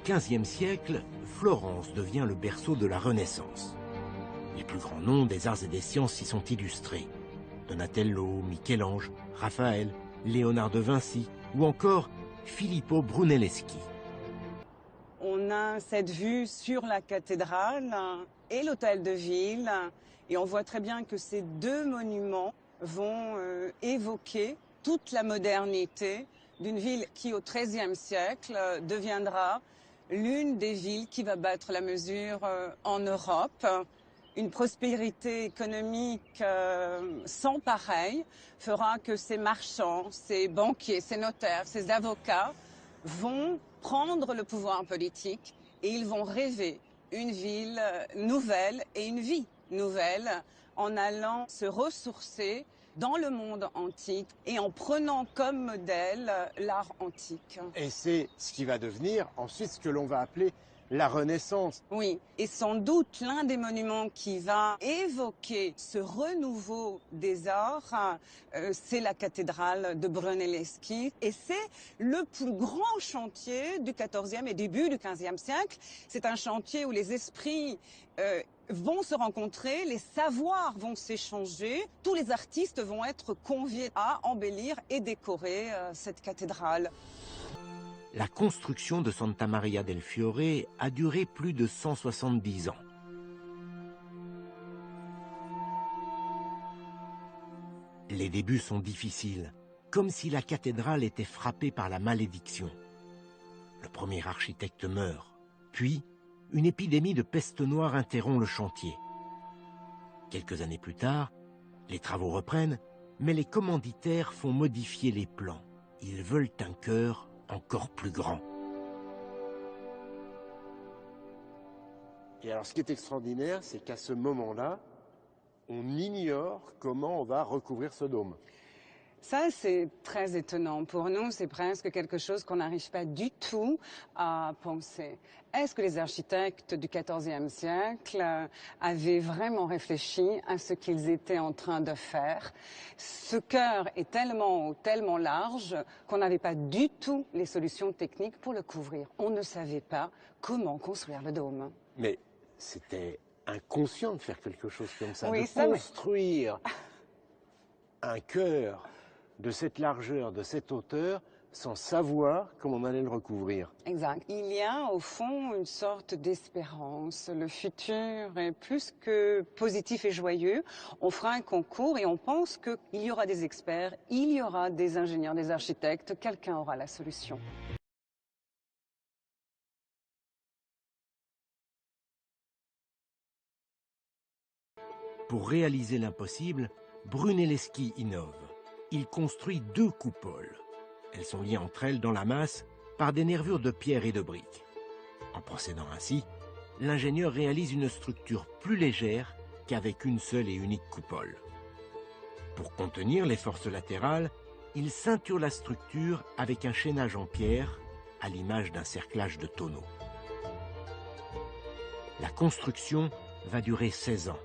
XVe siècle, Florence devient le berceau de la Renaissance. Les plus grands noms des arts et des sciences y sont illustrés. Donatello, Michel-Ange, Raphaël, Léonard de Vinci ou encore Filippo Brunelleschi. On a cette vue sur la cathédrale et l'hôtel de ville et on voit très bien que ces deux monuments vont évoquer toute la modernité d'une ville qui au XIIIe siècle deviendra l'une des villes qui va battre la mesure en Europe. Une prospérité économique sans pareil fera que ces marchands, ces banquiers, ces notaires, ces avocats vont prendre le pouvoir politique et ils vont rêver une ville nouvelle et une vie nouvelle en allant se ressourcer dans le monde antique et en prenant comme modèle l'art antique. Et c'est ce qui va devenir ensuite ce que l'on va appeler la Renaissance. Oui, et sans doute l'un des monuments qui va évoquer ce renouveau des arts, c'est la cathédrale de Brunelleschi. Et c'est le plus grand chantier du XIVe et début du XVe siècle. C'est un chantier où les esprits vont se rencontrer, les savoirs vont s'échanger. Tous les artistes vont être conviés à embellir et décorer cette cathédrale. La construction de Santa Maria del Fiore a duré plus de 170 ans. Les débuts sont difficiles, comme si la cathédrale était frappée par la malédiction. Le premier architecte meurt, puis une épidémie de peste noire interrompt le chantier. Quelques années plus tard, les travaux reprennent, mais les commanditaires font modifier les plans. Ils veulent un chœur encore plus grand. Et alors ce qui est extraordinaire, c'est qu'à ce moment-là, on ignore comment on va recouvrir ce dôme. Ça, c'est très étonnant. Pour nous, c'est presque quelque chose qu'on n'arrive pas du tout à penser. Est-ce que les architectes du XIVe siècle avaient vraiment réfléchi à ce qu'ils étaient en train de faire? Ce chœur est tellement haut, tellement large qu'on n'avait pas du tout les solutions techniques pour le couvrir. On ne savait pas comment construire le dôme. Mais c'était inconscient de faire quelque chose comme ça, oui, de construire un chœur de cette largeur, de cette hauteur, sans savoir comment on allait le recouvrir. Exact. Il y a au fond une sorte d'espérance. Le futur est plus que positif et joyeux. On fera un concours et on pense qu'il y aura des experts, il y aura des ingénieurs, des architectes, quelqu'un aura la solution. Pour réaliser l'impossible, Brunelleschi innove. Il construit 2 coupoles. Elles sont liées entre elles dans la masse par des nervures de pierre et de briques. En procédant ainsi, l'ingénieur réalise une structure plus légère qu'avec une seule et unique coupole. Pour contenir les forces latérales, il ceinture la structure avec un chaînage en pierre à l'image d'un cerclage de tonneaux. La construction va durer 16 ans.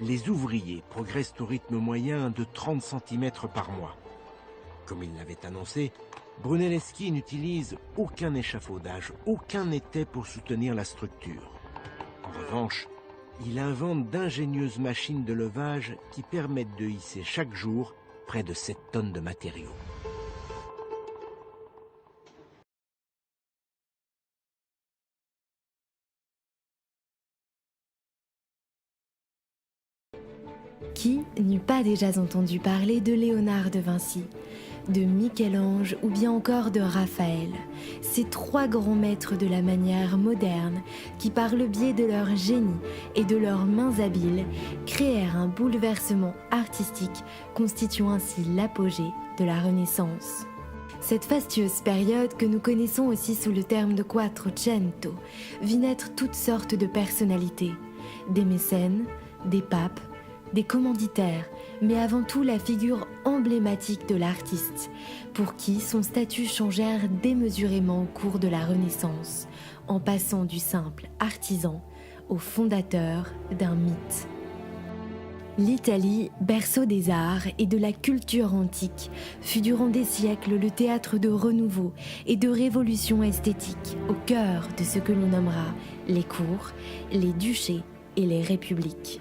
Les ouvriers progressent au rythme moyen de 30 cm par mois. Comme il l'avait annoncé, Brunelleschi n'utilise aucun échafaudage, aucun étai pour soutenir la structure. En revanche, il invente d'ingénieuses machines de levage qui permettent de hisser chaque jour près de 7 tonnes de matériaux. Qui n'eût pas déjà entendu parler de Léonard de Vinci, de Michel-Ange ou bien encore de Raphaël, ces 3 grands maîtres de la manière moderne qui, par le biais de leur génie et de leurs mains habiles, créèrent un bouleversement artistique constituant ainsi l'apogée de la Renaissance. Cette fastueuse période que nous connaissons aussi sous le terme de Quattrocento vit naître toutes sortes de personnalités, des mécènes, des papes, des commanditaires, mais avant tout la figure emblématique de l'artiste, pour qui son statut changèrent démesurément au cours de la Renaissance, en passant du simple artisan au fondateur d'un mythe. L'Italie, berceau des arts et de la culture antique, fut durant des siècles le théâtre de renouveau et de révolutions esthétiques au cœur de ce que l'on nommera les cours, les duchés et les républiques.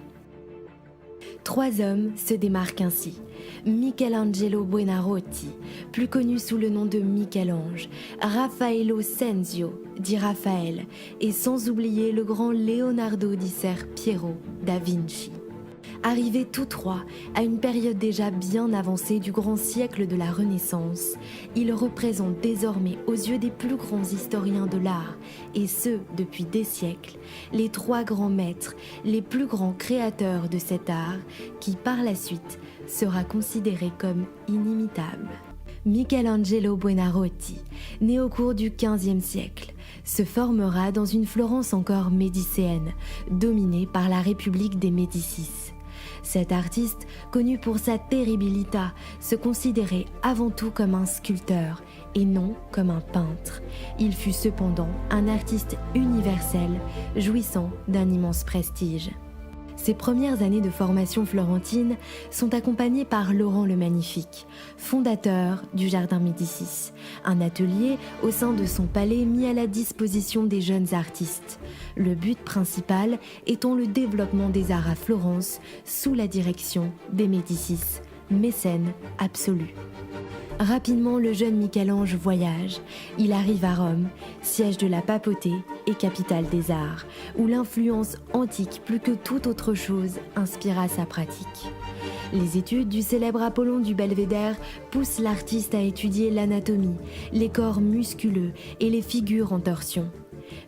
3 hommes se démarquent ainsi. Michelangelo Buonarroti, plus connu sous le nom de Michel-Ange, Raffaello Cenzio, dit Raphaël, et sans oublier le grand Leonardo di Ser Piero da Vinci. Arrivés tous 3 à une période déjà bien avancée du grand siècle de la Renaissance, ils représentent désormais aux yeux des plus grands historiens de l'art, et ce depuis des siècles, les 3 grands maîtres, les plus grands créateurs de cet art, qui par la suite sera considéré comme inimitable. Michelangelo Buonarroti, né au cours du XVe siècle, se formera dans une Florence encore médicéenne, dominée par la République des Médicis. Cet artiste, connu pour sa terribilità, se considérait avant tout comme un sculpteur et non comme un peintre. Il fut cependant un artiste universel, jouissant d'un immense prestige. Ses premières années de formation florentine sont accompagnées par Laurent le Magnifique, fondateur du Jardin Médicis, un atelier au sein de son palais mis à la disposition des jeunes artistes. Le but principal étant le développement des arts à Florence sous la direction des Médicis, mécènes absolus. Rapidement, le jeune Michel-Ange voyage. Il arrive à Rome, siège de la papauté et capitale des arts, où l'influence antique plus que toute autre chose inspira sa pratique. Les études du célèbre Apollon du Belvédère poussent l'artiste à étudier l'anatomie, les corps musculeux et les figures en torsion.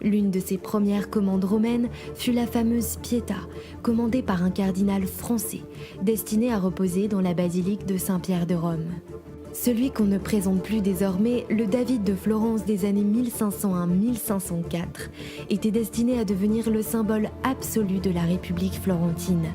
L'une de ses premières commandes romaines fut la fameuse Pietà, commandée par un cardinal français, destinée à reposer dans la basilique de Saint-Pierre de Rome. Celui qu'on ne présente plus désormais, le David de Florence des années 1501-1504, était destiné à devenir le symbole absolu de la République florentine.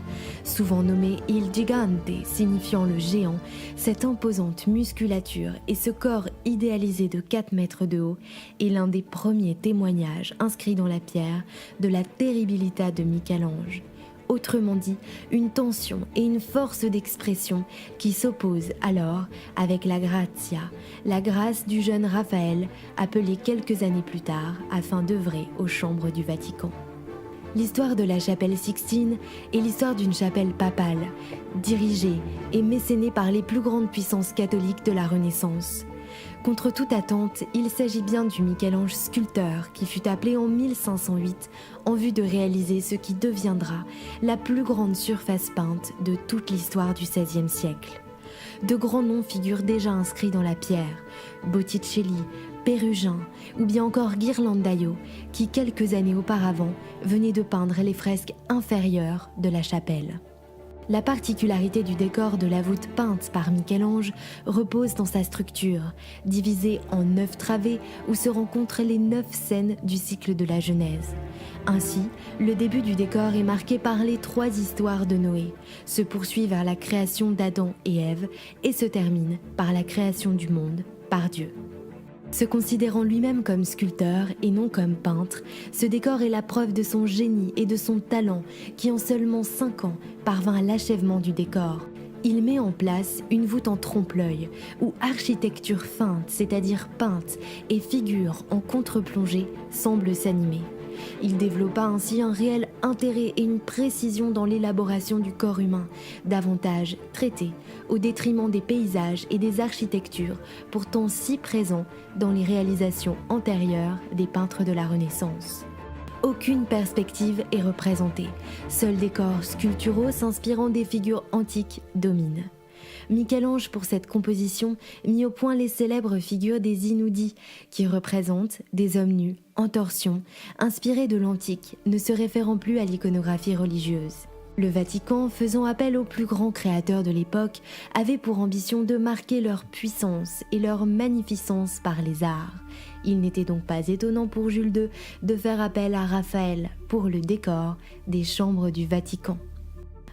Souvent nommé Il Gigante, signifiant le géant, cette imposante musculature et ce corps idéalisé de 4 mètres de haut est l'un des premiers témoignages inscrits dans la pierre de la terribilità de Michel-Ange. Autrement dit, une tension et une force d'expression qui s'opposent alors avec la grazia, la grâce du jeune Raphaël, appelé quelques années plus tard afin d'œuvrer aux chambres du Vatican. L'histoire de la chapelle Sixtine est l'histoire d'une chapelle papale, dirigée et mécénée par les plus grandes puissances catholiques de la Renaissance. Contre toute attente, il s'agit bien du Michel-Ange sculpteur qui fut appelé en 1508 en vue de réaliser ce qui deviendra la plus grande surface peinte de toute l'histoire du XVIe siècle. De grands noms figurent déjà inscrits dans la pierre, Botticelli, Pérugin ou bien encore Ghirlandaio, qui quelques années auparavant venait de peindre les fresques inférieures de la chapelle. La particularité du décor de la voûte peinte par Michel-Ange repose dans sa structure, divisée en 9 travées où se rencontrent les 9 scènes du cycle de la Genèse. Ainsi, le début du décor est marqué par les 3 histoires de Noé, se poursuit vers la création d'Adam et Ève et se termine par la création du monde par Dieu. Se considérant lui-même comme sculpteur et non comme peintre, ce décor est la preuve de son génie et de son talent qui en seulement 5 ans parvint à l'achèvement du décor. Il met en place une voûte en trompe-l'œil où architecture feinte, c'est-à-dire peinte, et figure en contre-plongée semblent s'animer. Il développa ainsi un réel intérêt et une précision dans l'élaboration du corps humain, davantage traité au détriment des paysages et des architectures, pourtant si présents dans les réalisations antérieures des peintres de la Renaissance. Aucune perspective est représentée, seuls des corps sculpturaux s'inspirant des figures antiques dominent. Michel-Ange, pour cette composition, mit au point les célèbres figures des Inuudi, qui représentent des hommes nus, en torsion, inspirés de l'antique, ne se référant plus à l'iconographie religieuse. Le Vatican, faisant appel aux plus grands créateurs de l'époque, avait pour ambition de marquer leur puissance et leur magnificence par les arts. Il n'était donc pas étonnant pour Jules II de faire appel à Raphaël pour le décor des chambres du Vatican.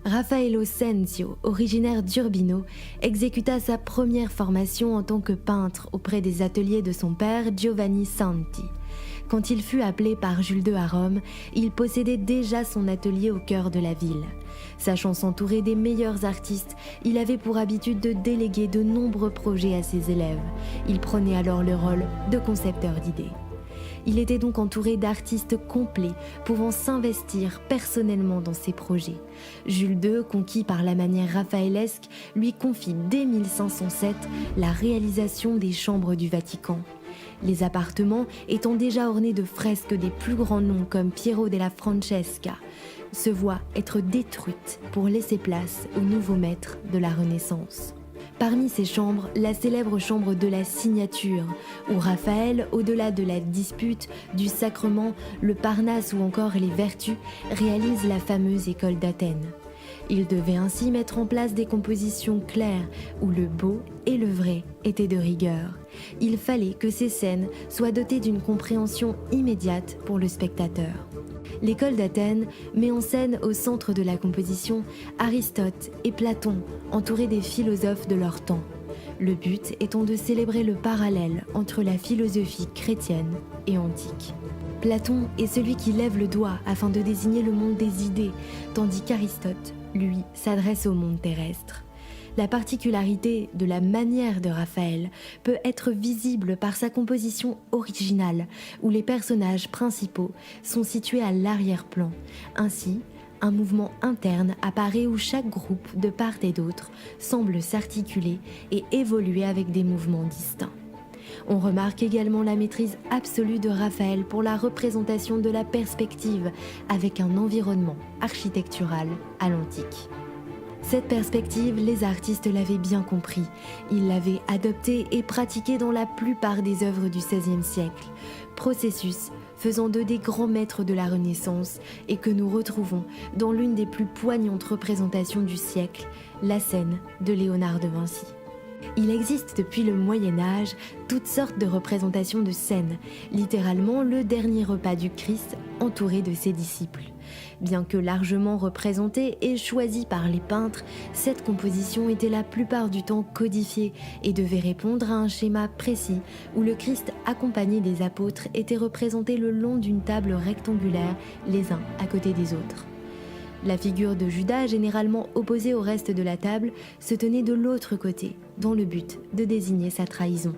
Raffaello Cenzio, originaire d'Urbino, exécuta sa première formation en tant que peintre auprès des ateliers de son père Giovanni Santi. Quand il fut appelé par Jules II à Rome, il possédait déjà son atelier au cœur de la ville. Sachant s'entourer des meilleurs artistes, il avait pour habitude de déléguer de nombreux projets à ses élèves. Il prenait alors le rôle de concepteur d'idées. Il était donc entouré d'artistes complets, pouvant s'investir personnellement dans ses projets. Jules II, conquis par la manière raphaëlesque, lui confie dès 1507 la réalisation des chambres du Vatican. Les appartements étant déjà ornés de fresques des plus grands noms comme Piero della Francesca, se voient être détruites pour laisser place aux nouveaux maîtres de la Renaissance. Parmi ces chambres, la célèbre chambre de la signature, où Raphaël, au-delà de la dispute, du sacrement, le Parnasse ou encore les vertus, réalise la fameuse école d'Athènes. Il devait ainsi mettre en place des compositions claires, où le beau et le vrai étaient de rigueur. Il fallait que ces scènes soient dotées d'une compréhension immédiate pour le spectateur. L'école d'Athènes met en scène au centre de la composition Aristote et Platon, entourés des philosophes de leur temps. Le but étant de célébrer le parallèle entre la philosophie chrétienne et antique. Platon est celui qui lève le doigt afin de désigner le monde des idées, tandis qu'Aristote, lui, s'adresse au monde terrestre. La particularité de la manière de Raphaël peut être visible par sa composition originale, où les personnages principaux sont situés à l'arrière-plan. Ainsi, un mouvement interne apparaît où chaque groupe, de part et d'autre, semble s'articuler et évoluer avec des mouvements distincts. On remarque également la maîtrise absolue de Raphaël pour la représentation de la perspective, avec un environnement architectural à l'antique. Cette perspective, les artistes l'avaient bien compris. Ils l'avaient adoptée et pratiquée dans la plupart des œuvres du XVIe siècle, processus faisant d'eux des grands maîtres de la Renaissance et que nous retrouvons dans l'une des plus poignantes représentations du siècle, la scène de Léonard de Vinci. Il existe depuis le Moyen-Âge toutes sortes de représentations de scènes, littéralement le dernier repas du Christ entouré de ses disciples. Bien que largement représentée et choisie par les peintres, cette composition était la plupart du temps codifiée et devait répondre à un schéma précis où le Christ accompagné des apôtres était représenté le long d'une table rectangulaire, les uns à côté des autres. La figure de Judas, généralement opposée au reste de la table, se tenait de l'autre côté, dans le but de désigner sa trahison.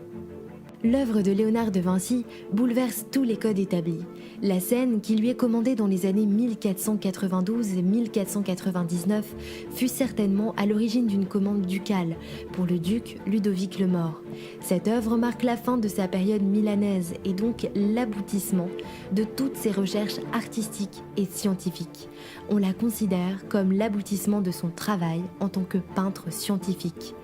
L'œuvre de Léonard de Vinci bouleverse tous les codes établis. La scène, qui lui est commandée dans les années 1492 et 1499, fut certainement à l'origine d'une commande ducale pour le duc Ludovic le Mort. Cette œuvre marque la fin de sa période milanaise et donc l'aboutissement de toutes ses recherches artistiques et scientifiques. On la considère comme l'aboutissement de son travail en tant que peintre scientifique.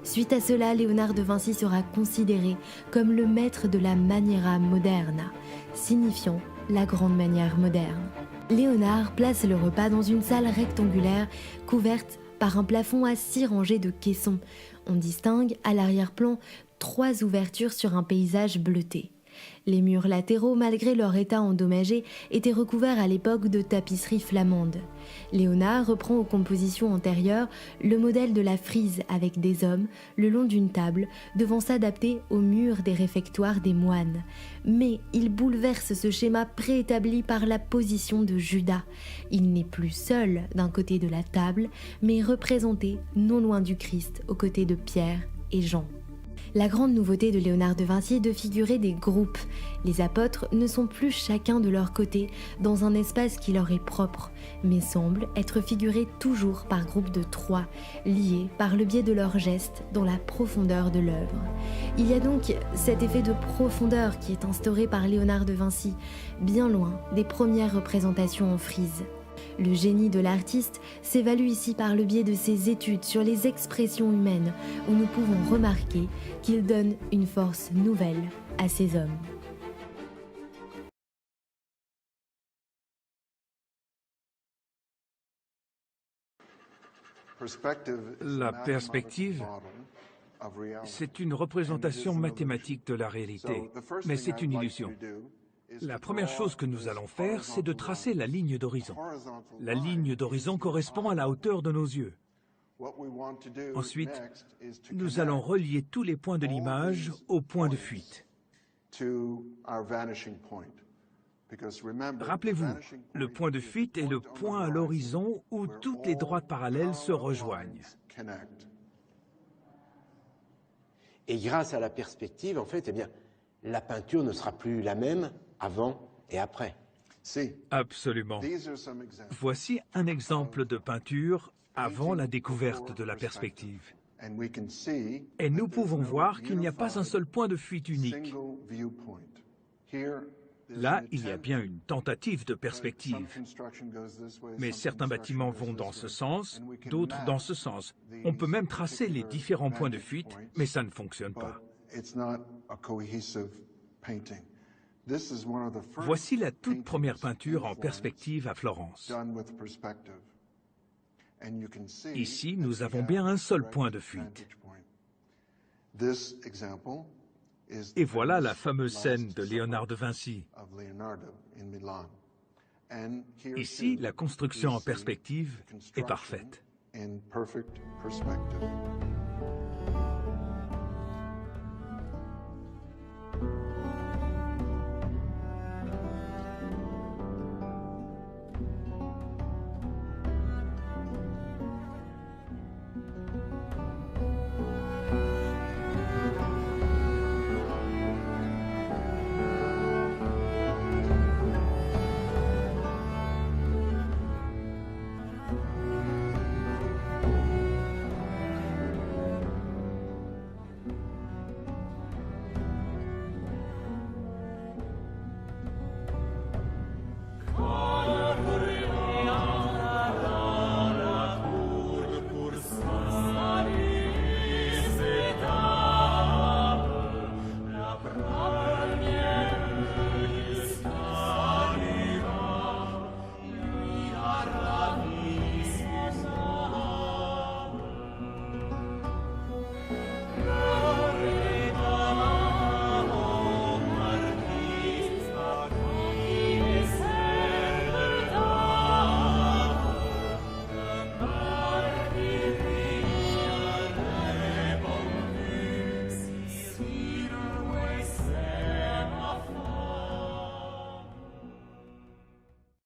Suite à cela, Léonard de Vinci sera considéré comme le maître de la maniera moderna, signifiant la grande manière moderne. Léonard place le repas dans une salle rectangulaire couverte par un plafond à 6 rangées de caissons. On distingue à l'arrière-plan 3 ouvertures sur un paysage bleuté. Les murs latéraux, malgré leur état endommagé, étaient recouverts à l'époque de tapisseries flamandes. Léonard reprend aux compositions antérieures le modèle de la frise avec des hommes le long d'une table, devant s'adapter aux murs des réfectoires des moines. Mais il bouleverse ce schéma préétabli par la position de Judas. Il n'est plus seul d'un côté de la table, mais représenté non loin du Christ, aux côtés de Pierre et Jean. La grande nouveauté de Léonard de Vinci est de figurer des groupes. Les apôtres ne sont plus chacun de leur côté dans un espace qui leur est propre, mais semblent être figurés toujours par groupe de 3, liés par le biais de leurs gestes dans la profondeur de l'œuvre. Il y a donc cet effet de profondeur qui est instauré par Léonard de Vinci, bien loin des premières représentations en frise. Le génie de l'artiste s'évalue ici par le biais de ses études sur les expressions humaines, où nous pouvons remarquer qu'il donne une force nouvelle à ces hommes. La perspective, c'est une représentation mathématique de la réalité, mais c'est une illusion. La première chose que nous allons faire, c'est de tracer la ligne d'horizon. La ligne d'horizon correspond à la hauteur de nos yeux. Ensuite, nous allons relier tous les points de l'image au point de fuite. Rappelez-vous, le point de fuite est le point à l'horizon où toutes les droites parallèles se rejoignent. Et grâce à la perspective, en fait, eh bien, la peinture ne sera plus la même avant et après. Absolument. Voici un exemple de peinture avant la découverte de la perspective. Et nous pouvons voir qu'il n'y a pas un seul point de fuite unique. Là, il y a bien une tentative de perspective. Mais certains bâtiments vont dans ce sens, d'autres dans ce sens. On peut même tracer les différents points de fuite, mais ça ne fonctionne pas. Voici la toute première peinture en perspective à Florence. Ici, nous avons bien un seul point de fuite. Et voilà la fameuse scène de Léonard de Vinci. Ici, la construction en perspective est parfaite.